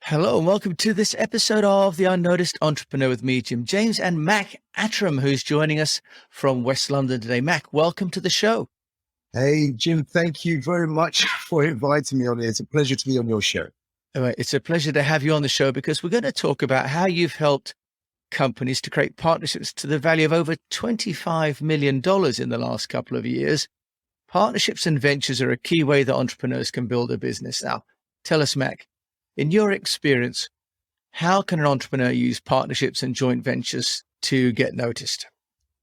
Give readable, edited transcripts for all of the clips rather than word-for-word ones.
Hello and welcome to this episode of The Unnoticed Entrepreneur with me, Jim James, and Mac Attram, who's joining us from West London today. Mac, welcome to the show. Hey, Jim, thank you very much for inviting me on here. It's a pleasure to be on your show. All right, it's a pleasure to have you on the show because we're going to talk about how you've helped companies to create partnerships to the value of over $25 million in the last couple of years. Partnerships and ventures are a key way that entrepreneurs can build a business. Now, tell us, Mac, in your experience, how can an entrepreneur use partnerships and joint ventures to get noticed?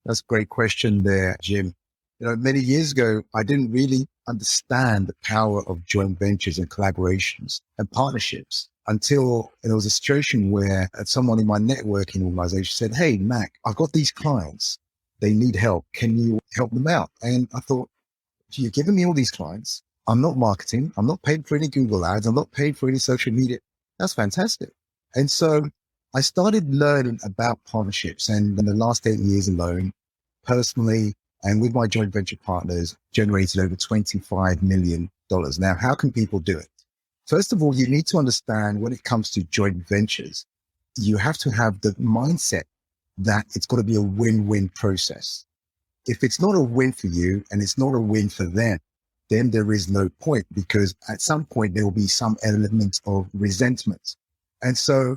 That's a great question there, Jim. Many years ago, I didn't really understand the power of joint ventures and collaborations and partnerships until there was a situation where someone in my networking organization said, "Hey, Mac, I've got these clients. They need help. Can you help them out?" And I thought, you're giving me all these clients. I'm not marketing. I'm not paid for any Google ads. I'm not paid for any social media. That's fantastic. And so I started learning about partnerships, and in the last 8 years alone, personally, and with my joint venture partners, generated over $25 million. Now, how can people do it? First of all, you need to understand when it comes to joint ventures, you have to have the mindset that it's got to be a win-win process. If it's not a win for you and it's not a win for them, then there is no point, because at some point there will be some element of resentment. And so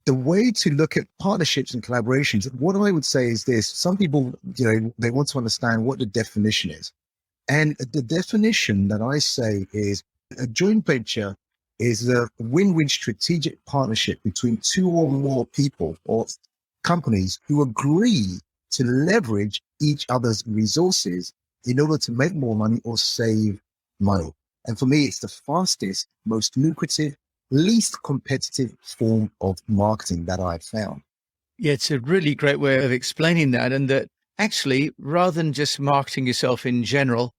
the way to look at partnerships and collaborations, what I would say is this: some people, they want to understand what the definition is. And the definition that I say is a joint venture is a win-win strategic partnership between two or more people or companies who agree to leverage each other's resources in order to make more money or save money. And for me, it's the fastest, most lucrative, least competitive form of marketing that I've found. Yeah, it's a really great way of explaining that. And that actually, rather than just marketing yourself in general,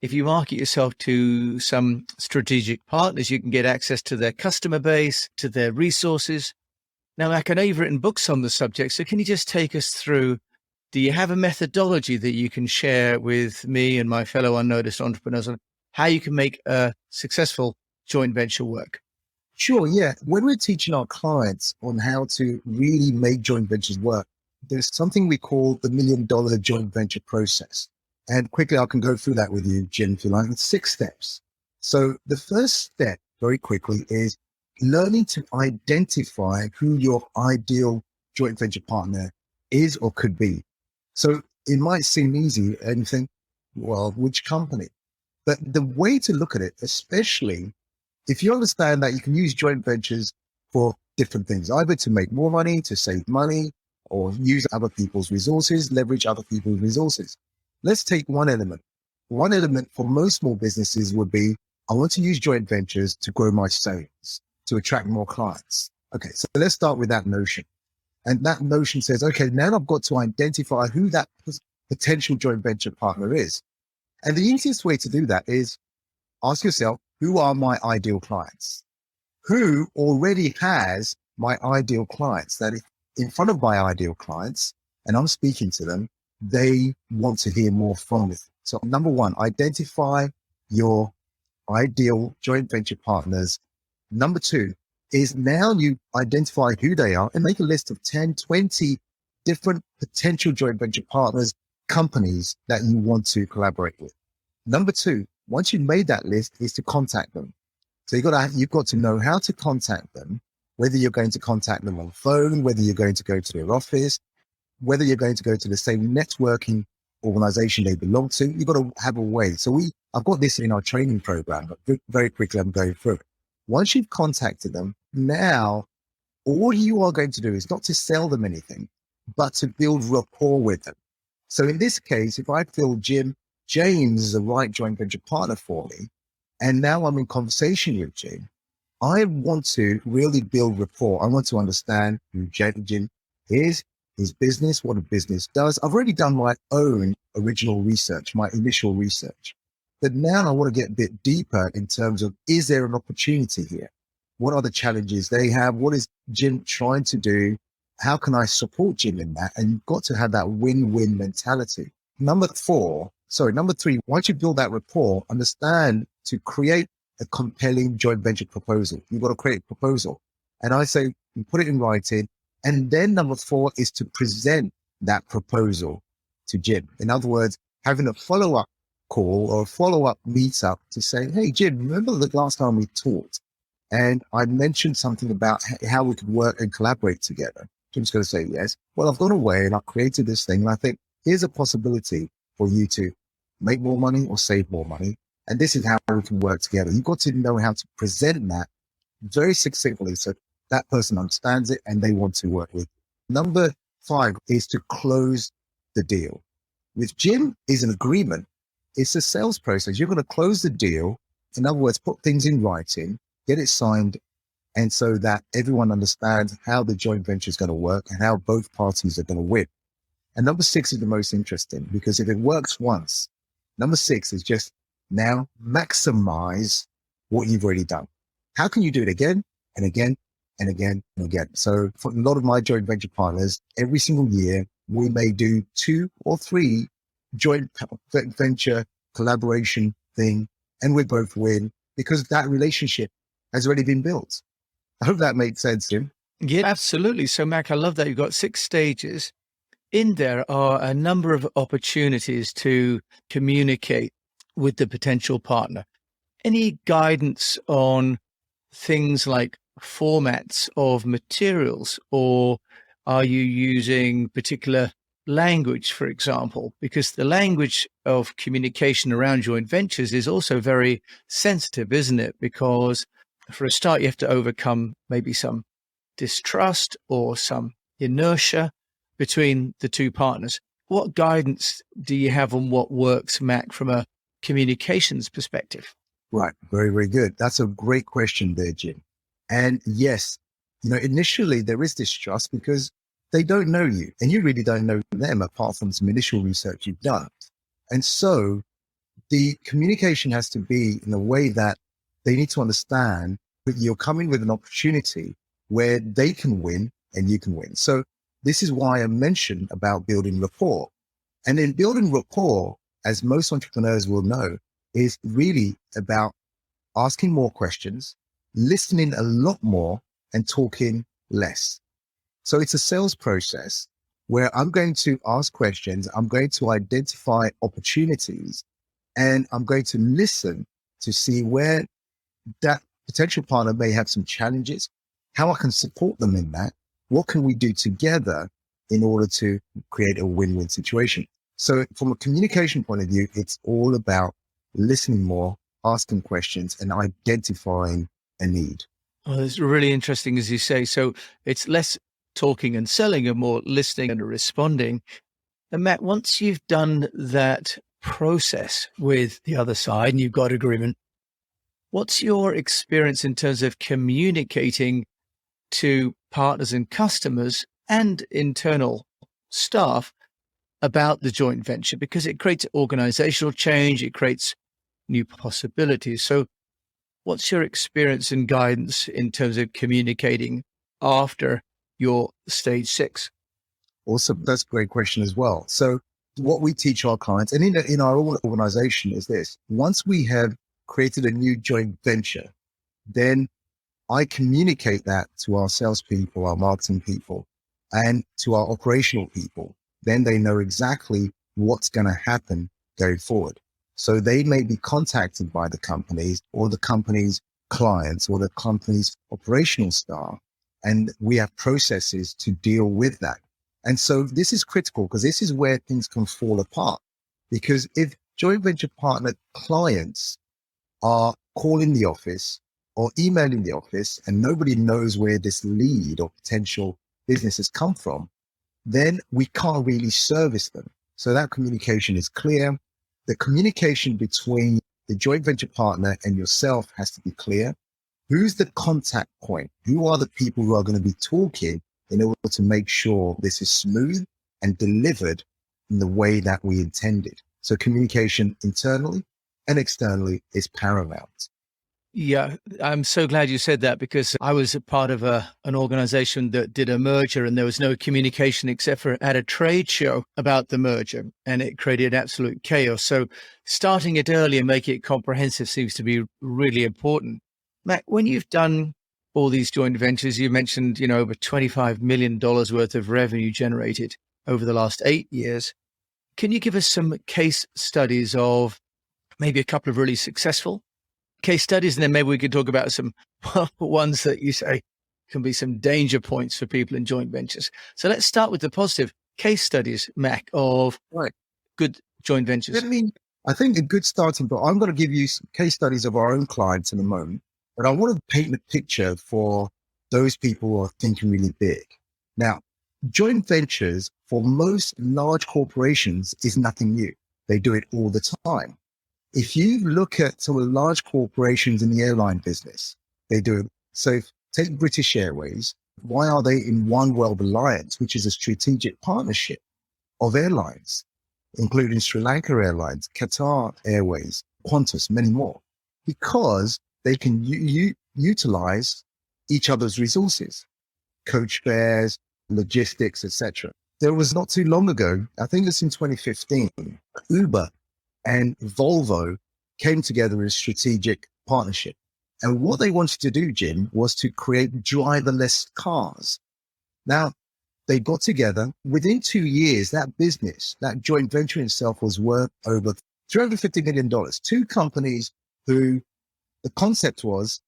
if you market yourself to some strategic partners, you can get access to their customer base, to their resources. Now, Mac, I know you've written books on the subject, so can you just take us through, do you have a methodology that you can share with me and my fellow unnoticed entrepreneurs on how you can make a successful joint venture work? Sure, yeah. When we're teaching our clients on how to really make joint ventures work, there's something we call the $1 million joint venture process. And quickly, I can go through that with you, Jim, if you like. It's 6 steps. So the first step, very quickly, is learning to identify who your ideal joint venture partner is or could be. So it might seem easy and you think, well, which company? But the way to look at it, especially if you understand that you can use joint ventures for different things, either to make more money, to save money, or use other people's resources, leverage other people's resources. Let's take one element. One element for most small businesses would be, I want to use joint ventures to grow my sales, to attract more clients. Okay, so let's start with that notion. And that notion says, okay, now I've got to identify who that potential joint venture partner is. And the easiest way to do that is ask yourself, who are my ideal clients? Who already has my ideal clients? That is in front of my ideal clients, and I'm speaking to them, they want to hear more from me. So number one, identify your ideal joint venture partners. Number two is, now you identify who they are and make a list of 10, 20 different potential joint venture partners, companies that you want to collaborate with. Number two, once you've made that list, is to contact them. So you've got to know how to contact them, whether you're going to contact them on phone, whether you're going to go to their office, whether you're going to go to the same networking organization they belong to. You've got to have a way. So I've got this in our training program, but very quickly I'm going through it. Once you've contacted them, now all you are going to do is not to sell them anything, but to build rapport with them. So in this case, if I feel James is the right joint venture partner for me, and now I'm in conversation with Jim, I want to really build rapport. I want to understand who Jim is, his business, what a business does. I've already done my own original research, my initial research. But now I want to get a bit deeper in terms of, is there an opportunity here? What are the challenges they have? What is Jim trying to do? How can I support Jim in that? And you've got to have that win-win mentality. Number three, once you build that rapport, understand to create a compelling joint venture proposal. You've got to create a proposal. And I say, you put it in writing. And then number 4 is to present that proposal to Jim. In other words, having a follow-up call or a follow-up meetup to say, hey, Jim, remember the last time we talked? And I mentioned something about how we could work and collaborate together. Jim's going to say yes. Well, I've gone away and I've created this thing. And I think here's a possibility for you to make more money or save more money. And this is how we can work together. You've got to know how to present that very succinctly so that person understands it and they want to work with you. Number 5 is to close the deal. With Jim is an agreement. It's a sales process. You're going to close the deal. In other words, put things in writing, get it signed, and so that everyone understands how the joint venture is going to work and how both parties are going to win. And number 6 is the most interesting, because if it works once, number 6 is just now maximize what you've already done. How can you do it again and again and again and again? So for a lot of my joint venture partners, every single year, we may do 2 or 3 joint venture collaboration thing, and we both win because that relationship has already been built. I hope that made sense, Jim. Yeah, absolutely. So, Mac, I love that you've got 6 stages. In there are a number of opportunities to communicate with the potential partner. Any guidance on things like formats of materials, or are you using particular language, for example? Because the language of communication around joint ventures is also very sensitive, isn't it? Because for a start, you have to overcome maybe some distrust or some inertia between the two partners. What guidance do you have on what works, Mac, from a communications perspective? Right. Very, very good. That's a great question there, Jim. And yes, initially there is distrust because they don't know you and you really don't know them apart from some initial research you've done. And so the communication has to be in a way that they need to understand that you're coming with an opportunity where they can win and you can win. So this is why I mentioned about building rapport. And in building rapport, as most entrepreneurs will know, is really about asking more questions, listening a lot more, and talking less. So it's a sales process where I'm going to ask questions, I'm going to identify opportunities, and I'm going to listen to see where that potential partner may have some challenges, how I can support them in that, what can we do together in order to create a win-win situation. So from a communication point of view, it's all about listening more, asking questions, and identifying a need. Well, it's really interesting, as you say. So it's less talking and selling and more listening and responding. And Matt, once you've done that process with the other side and you've got agreement, what's your experience in terms of communicating to partners and customers and internal staff about the joint venture? Because it creates organizational change, it creates new possibilities. So what's your experience and guidance in terms of communicating after your stage 6? Awesome. That's a great question as well. So what we teach our clients and in our organization is this: once we have created a new joint venture, then I communicate that to our salespeople, our marketing people, and to our operational people. Then they know exactly what's going to happen going forward. So they may be contacted by the companies or the company's clients or the company's operational staff, and we have processes to deal with that. And so this is critical because this is where things can fall apart. Because if joint venture partner clients are calling the office or emailing the office and nobody knows where this lead or potential business has come from, then we can't really service them. So that communication is clear. The communication between the joint venture partner and yourself has to be clear. Who's the contact point? Who are the people who are going to be talking in order to make sure this is smooth and delivered in the way that we intended? So communication internally and externally is paramount. Yeah, I'm so glad you said that, because I was a part of an organization that did a merger and there was no communication except for at a trade show about the merger, and it created absolute chaos. So starting it early and making it comprehensive seems to be really important. Mac, when you've done all these joint ventures. You mentioned, over $25 million worth of revenue generated over the last 8 years. Can you give us some case studies of maybe a couple of really successful case studies? And then maybe we could talk about some ones that you say can be some danger points for people in joint ventures. So let's start with the positive case studies, Mac, of good joint ventures. I think a good starting point, I'm going to give you some case studies of our own clients in a moment, but I want to paint the picture for those people who are thinking really big. Now, joint ventures for most large corporations is nothing new. They do it all the time. If you look at some of the large corporations in the airline business, they do it. So take British Airways. Why are they in One World Alliance, which is a strategic partnership of airlines, including Sri Lanka Airlines, Qatar Airways, Qantas, many more? Because they can utilize each other's resources, coach fares, logistics, etc. There was not too long ago, I think it's in 2015, Uber and Volvo came together in a strategic partnership. And what they wanted to do, Jim, was to create driverless cars. Now, they got together. Within 2 years, that business, that joint venture itself was worth over $350 million. Two companies who the concept was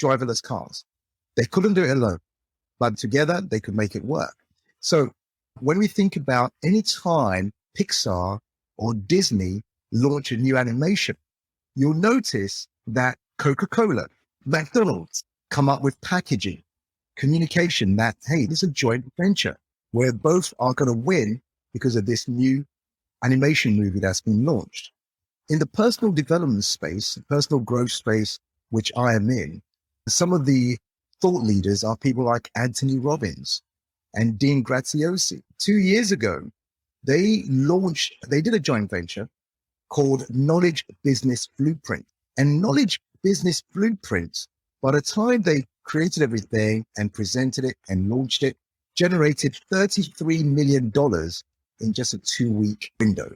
driverless cars. They couldn't do it alone, but together they could make it work. So when we think about any time Pixar or Disney launch a new animation, you'll notice that Coca-Cola, McDonald's come up with packaging, communication that, hey, this is a joint venture where both are going to win because of this new animation movie that's been launched. In the personal development space, personal growth space, which I am in, some of the thought leaders are people like Anthony Robbins and Dean Graziosi. 2 years ago, they did a joint venture called Knowledge Business Blueprint. And Knowledge Business Blueprint, by the time they created everything and presented it and launched it, generated $33 million in just a 2-week window.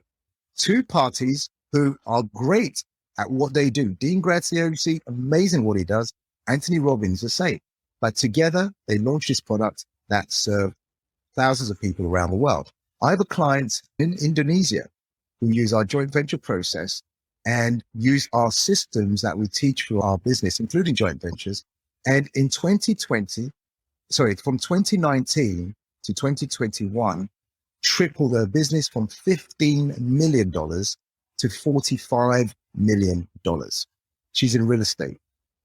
Two parties who are great at what they do. Dean Graziosi, amazing what he does. Anthony Robbins, the same. But together, they launched this product that served thousands of people around the world. I have a client in Indonesia who use our joint venture process and use our systems that we teach for our business, including joint ventures. And in from 2019 to 2021, tripled their business from $15 million to $45 million. She's in real estate,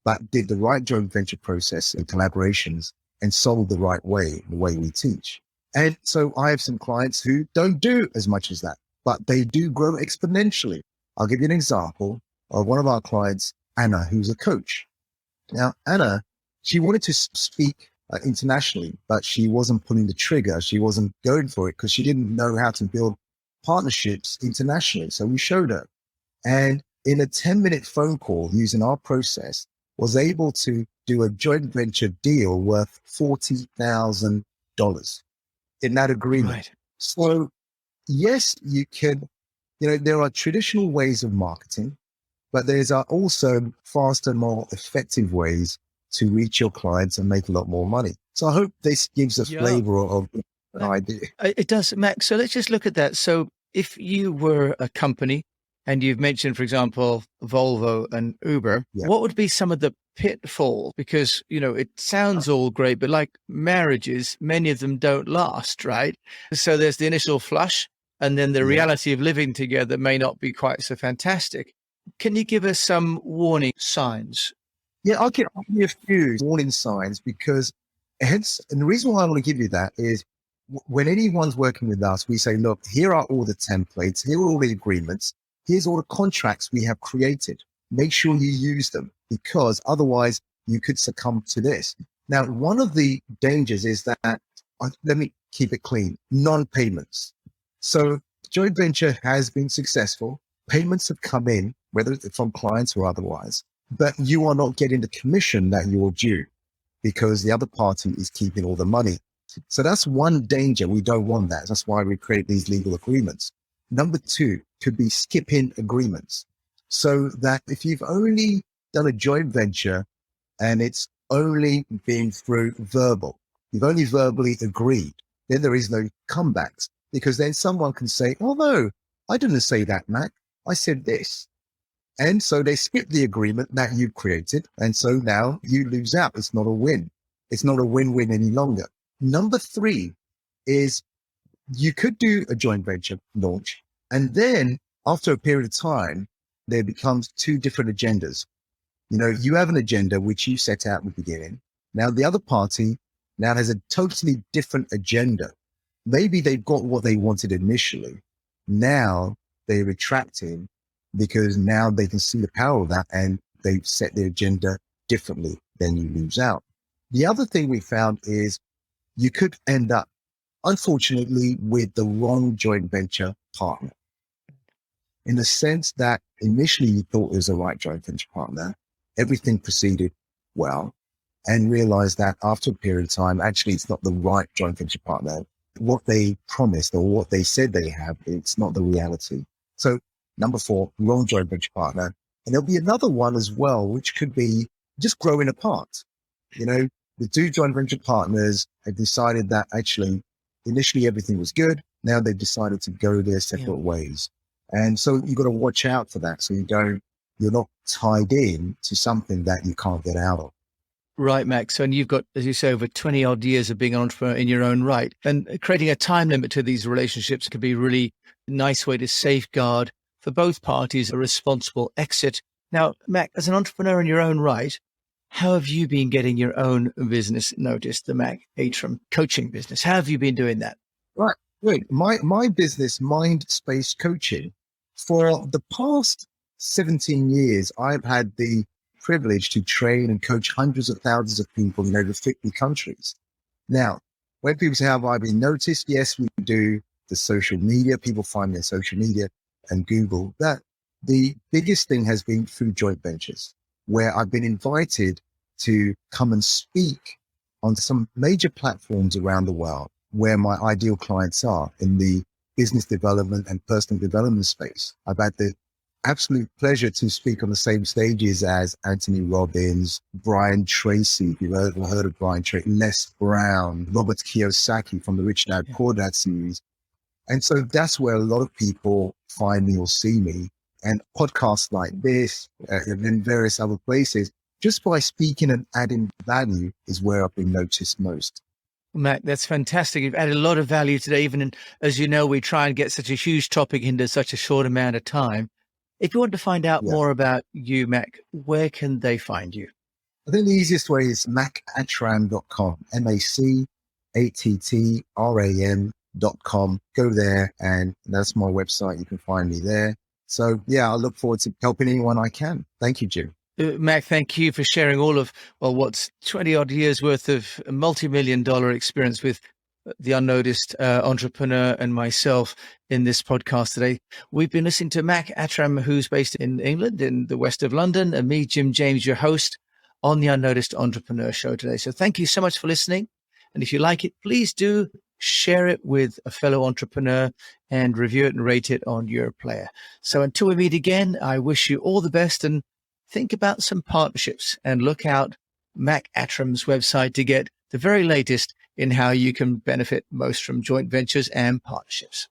but did the right joint venture process and collaborations and sold the right way, the way we teach. And so I have some clients who don't do as much as that, but they do grow exponentially. I'll give you an example of one of our clients, Anna, who's a coach. Now, Anna, she wanted to speak internationally, but she wasn't pulling the trigger. She wasn't going for it because she didn't know how to build partnerships internationally. So we showed her. And in a 10-minute phone call using our process, was able to do a joint venture deal worth $40,000 in that agreement. Right. So yes, you can, there are traditional ways of marketing, but there's also faster, more effective ways to reach your clients and make a lot more money. So I hope this gives a flavor of an idea. It does, Max. So let's just look at that. So if you were a company and you've mentioned, for example, Volvo and Uber, what would be some of the pitfalls? Because, it sounds all great, but like marriages, many of them don't last, right? So there's the initial flush, and then the reality of living together may not be quite so fantastic. Can you give us some warning signs? Yeah, I'll give you a few warning signs because and the reason why I want to give you that is when anyone's working with us, we say, look, here are all the templates, here are all the agreements, here's all the contracts we have created. Make sure you use them because otherwise you could succumb to this. Now, one of the dangers is that, let me keep it clean, non-payments. So joint venture has been successful. Payments have come in, whether it's from clients or otherwise, but you are not getting the commission that you're due because the other party is keeping all the money. So that's one danger. We don't want that. That's why we create these legal agreements. Number two could be skipping agreements. So that if you've only done a joint venture and it's only been through verbal. You've only verbally agreed. Then there is no comebacks, because then someone can say, oh no, I didn't say that, Mac. I said this. And so they skip the agreement that you created. And so now you lose out. It's not a win. It's not a win-win any longer. Number 3 is you could do a joint venture launch. And then after a period of time, there becomes 2 different agendas. You have an agenda which you set out in the beginning. Now the other party now has a totally different agenda. Maybe they've got what they wanted initially. Now they're retracting because now they can see the power of that and they've set their agenda differently. Then you lose out. The other thing we found is you could end up, unfortunately, with the wrong joint venture partner. In the sense that initially you thought it was the right joint venture partner, everything proceeded well, and realized that after a period of time, actually it's not the right joint venture partner. What they promised or what they said they have, it's not the reality. So number 4, wrong joint venture partner. And there'll be another one as well, which could be just growing apart. The 2 joint venture partners have decided that actually initially everything was good. Now they've decided to go their separate ways. And so you've got to watch out for that. So you're not tied in to something that you can't get out of. Right, Max. So, and you've got, as you say, over 20 odd years of being an entrepreneur in your own right. And creating a time limit to these relationships could be a really nice way to safeguard for both parties a responsible exit. Now, Mac, as an entrepreneur in your own right, how have you been getting your own business noticed, the Mac Attram coaching business? How have you been doing that? Right. Wait, my business, Mind Space Coaching, for the past 17 years, I've had the privilege to train and coach hundreds of thousands of people in over 50 countries. Now, when people say, have I been noticed? Yes, we do the social media. People find their social media and Google that. The biggest thing has been through joint ventures, where I've been invited to come and speak on some major platforms around the world where my ideal clients are in the business development and personal development space. I've had the absolute pleasure to speak on the same stages as Anthony Robbins, Brian Tracy, if you've ever heard of Brian Tracy, Les Brown, Robert Kiyosaki from the Rich Dad Poor Dad series. And so that's where a lot of people find me or see me. And podcasts like this and in various other places, just by speaking and adding value is where I've been noticed most. Mac, that's fantastic. You've added a lot of value today, even as you know, we try and get such a huge topic into such a short amount of time. If you want to find out more about you, Mac, where can they find you? I think the easiest way is macattram.com, macattram.com. Go there, and that's my website. You can find me there. So, yeah, I look forward to helping anyone I can. Thank you, Jim. Mac, thank you for sharing all of, what's 20 odd years worth of multi-million-dollar experience with the UnNoticed entrepreneur and myself in this podcast today. We've been listening to Mac Attram, who's based in England, in the west of London, and me, Jim James, your host on the UnNoticed Entrepreneur Show today. So thank you so much for listening. And if you like it, please do share it with a fellow entrepreneur and review it and rate it on your player. So until we meet again, I wish you all the best, and think about some partnerships, and look out Mac Attram's website to get the very latest in how you can benefit most from joint ventures and partnerships.